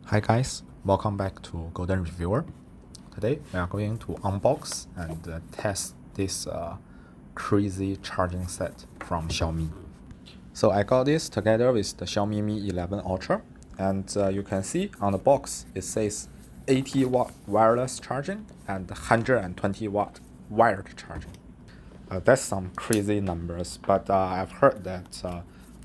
Hi guys, welcome back to Golden Reviewer. Today we are going to unbox and test this crazy charging set from Xiaomi. So I got this together with the Xiaomi Mi 11 Ultra, and you can see on the box it says 80 watt wireless charging and 120 watt wired charging. That's some crazy numbers, but I've heard that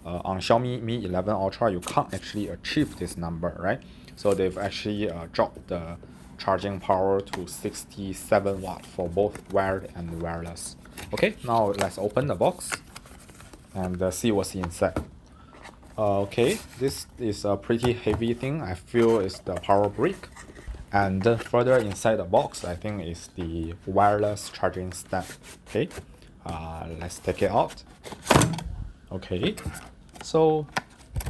on Xiaomi Mi 11 Ultra you can't actually achieve this number, right? So they've actually dropped the charging power to 67 watt for both wired and wireless. Okay, now let's open the box and see what's inside. Okay, this is a pretty heavy thing. I feel it's the power brick. And further inside the box, I think is the wireless charging stand. Okay, let's take it out. Okay, so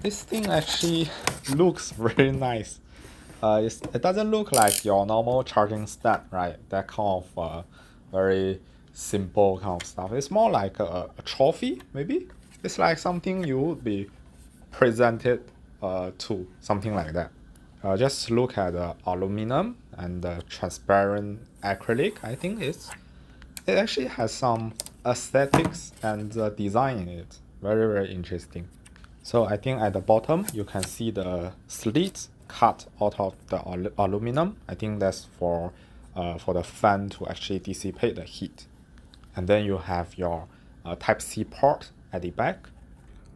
this thing actually looks very nice. It doesn't look like your normal charging stand, right? That kind of very simple kind of stuff. It's more like a trophy, maybe. It's like something you would be presented to, something like that. Just look at the aluminum and the transparent acrylic. I think it actually has some aesthetics and design in it. Very, very interesting. So I think at the bottom you can see the slits cut out of the aluminum. I think that's for the fan to actually dissipate the heat. And then you have your Type-C port at the back.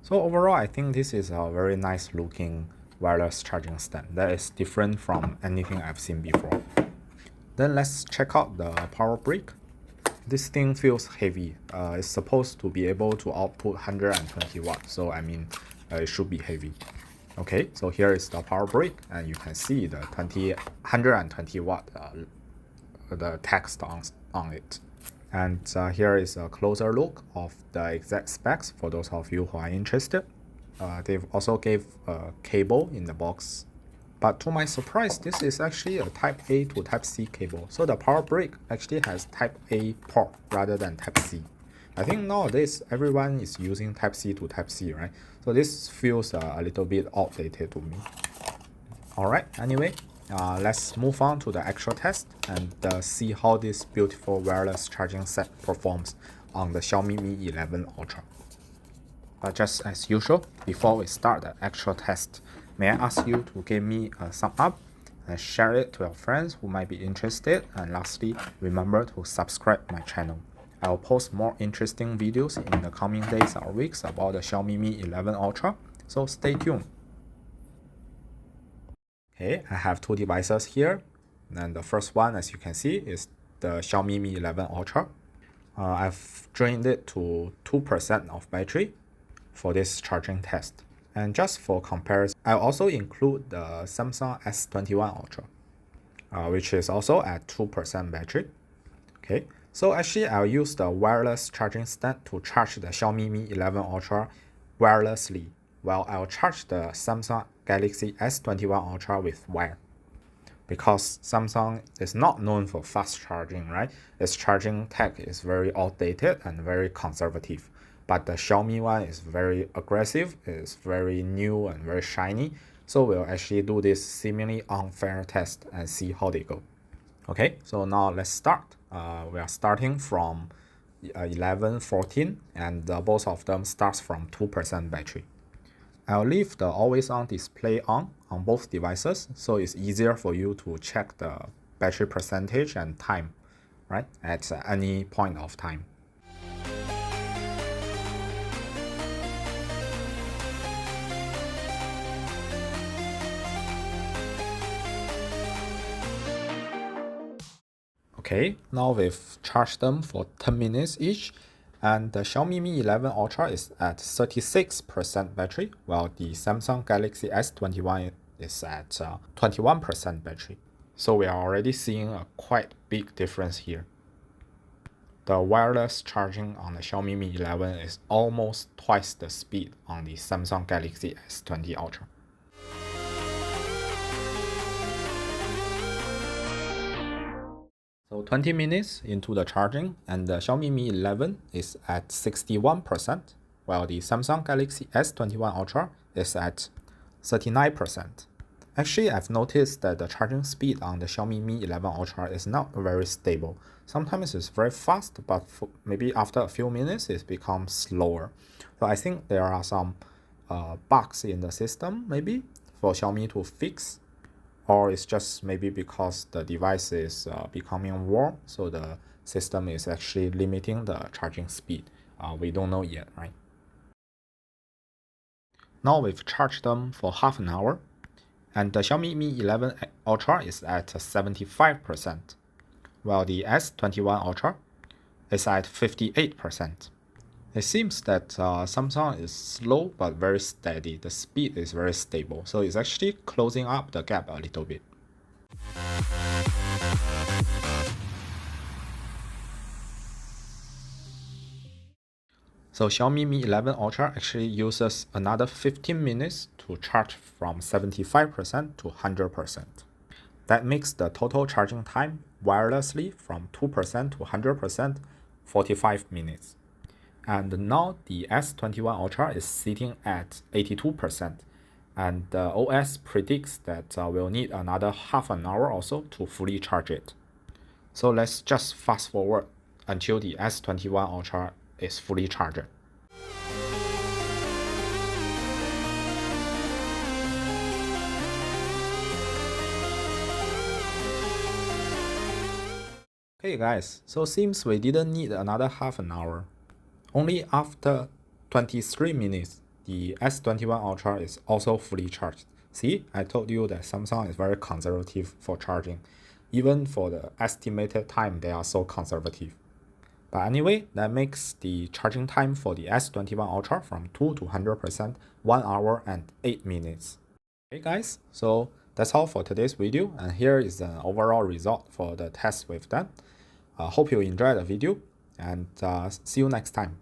So overall, I think this is a very nice looking wireless charging stand that is different from anything I've seen before. Then let's check out the power brick. This thing feels heavy. It's supposed to be able to output 120 watts, so I mean it should be heavy. Okay, so here is the power brick, and you can see the 120 watt the text on it. And here is a closer look of the exact specs for those of you who are interested. They've also gave a cable in the box. But to my surprise, this is actually a Type-A to Type-C cable. So the power brick actually has Type-A port rather than Type-C. I think nowadays everyone is using Type-C to Type-C, right? So this feels a little bit outdated to me. Alright, anyway, let's move on to the actual test and see how this beautiful wireless charging set performs on the Xiaomi Mi 11 Ultra. But just as usual, before we start the actual test, may I ask you to give me a thumb up and share it to your friends who might be interested, and lastly, remember to subscribe my channel. I will post more interesting videos in the coming days or weeks about the Xiaomi Mi 11 Ultra, so stay tuned. Okay, I have two devices here, and the first one, as you can see, is the Xiaomi Mi 11 Ultra. I've drained it to 2% of battery for this charging test. And just for comparison, I'll also include the Samsung S21 Ultra, which is also at 2% battery. Okay, so actually I'll use the wireless charging stand to charge the Xiaomi Mi 11 Ultra wirelessly, while I'll charge the Samsung Galaxy S21 Ultra with wire. Because Samsung is not known for fast charging, right? Its charging tech is very outdated and very conservative. But the Xiaomi one is very aggressive, it's very new and very shiny. So we'll actually do this seemingly unfair test and see how they go. Okay, so now let's start. We are starting from 11, 14, and both of them starts from 2% battery. I'll leave the always on display on both devices, so it's easier for you to check the battery percentage and time, right, at any point of time. Okay, now we've charged them for 10 minutes each, and the Xiaomi Mi 11 Ultra is at 36% battery, while the Samsung Galaxy S21 is at 21% battery. So we are already seeing a quite big difference here. The wireless charging on the Xiaomi Mi 11 is almost twice the speed on the Samsung Galaxy S20 Ultra. So 20 minutes into the charging, and the Xiaomi Mi 11 is at 61%, while the Samsung Galaxy S21 Ultra is at 39%. Actually, I've noticed that the charging speed on the Xiaomi Mi 11 Ultra is not very stable. Sometimes it's very fast, but maybe after a few minutes it becomes slower. So I think there are some bugs in the system maybe for Xiaomi to fix, or it's just maybe because the device is becoming warm, so the system is actually limiting the charging speed. We don't know yet, right? Now we've charged them for half an hour, and the Xiaomi Mi 11 Ultra is at 75%, while the S21 Ultra is at 58%. It seems that Samsung is slow but very steady. The speed is very stable, so it's actually closing up the gap a little bit. So Xiaomi Mi 11 Ultra actually uses another 15 minutes to charge from 75% to 100%. That makes the total charging time wirelessly from 2% to 100% 45 minutes. And now the S21 Ultra is sitting at 82%, and the OS predicts that we'll need another half an hour or so to fully charge it. So let's just fast forward until the S21 Ultra is fully charged. Hey guys, so seems we didn't need another half an hour. Only after 23 minutes, the S21 Ultra is also fully charged. See, I told you that Samsung is very conservative for charging. Even for the estimated time, they are so conservative. But anyway, that makes the charging time for the S21 Ultra from 2 to 100% 1 hour and 8 minutes. Okay guys, so that's all for today's video, and here is the overall result for the test we've done. Hope you enjoyed the video, and see you next time.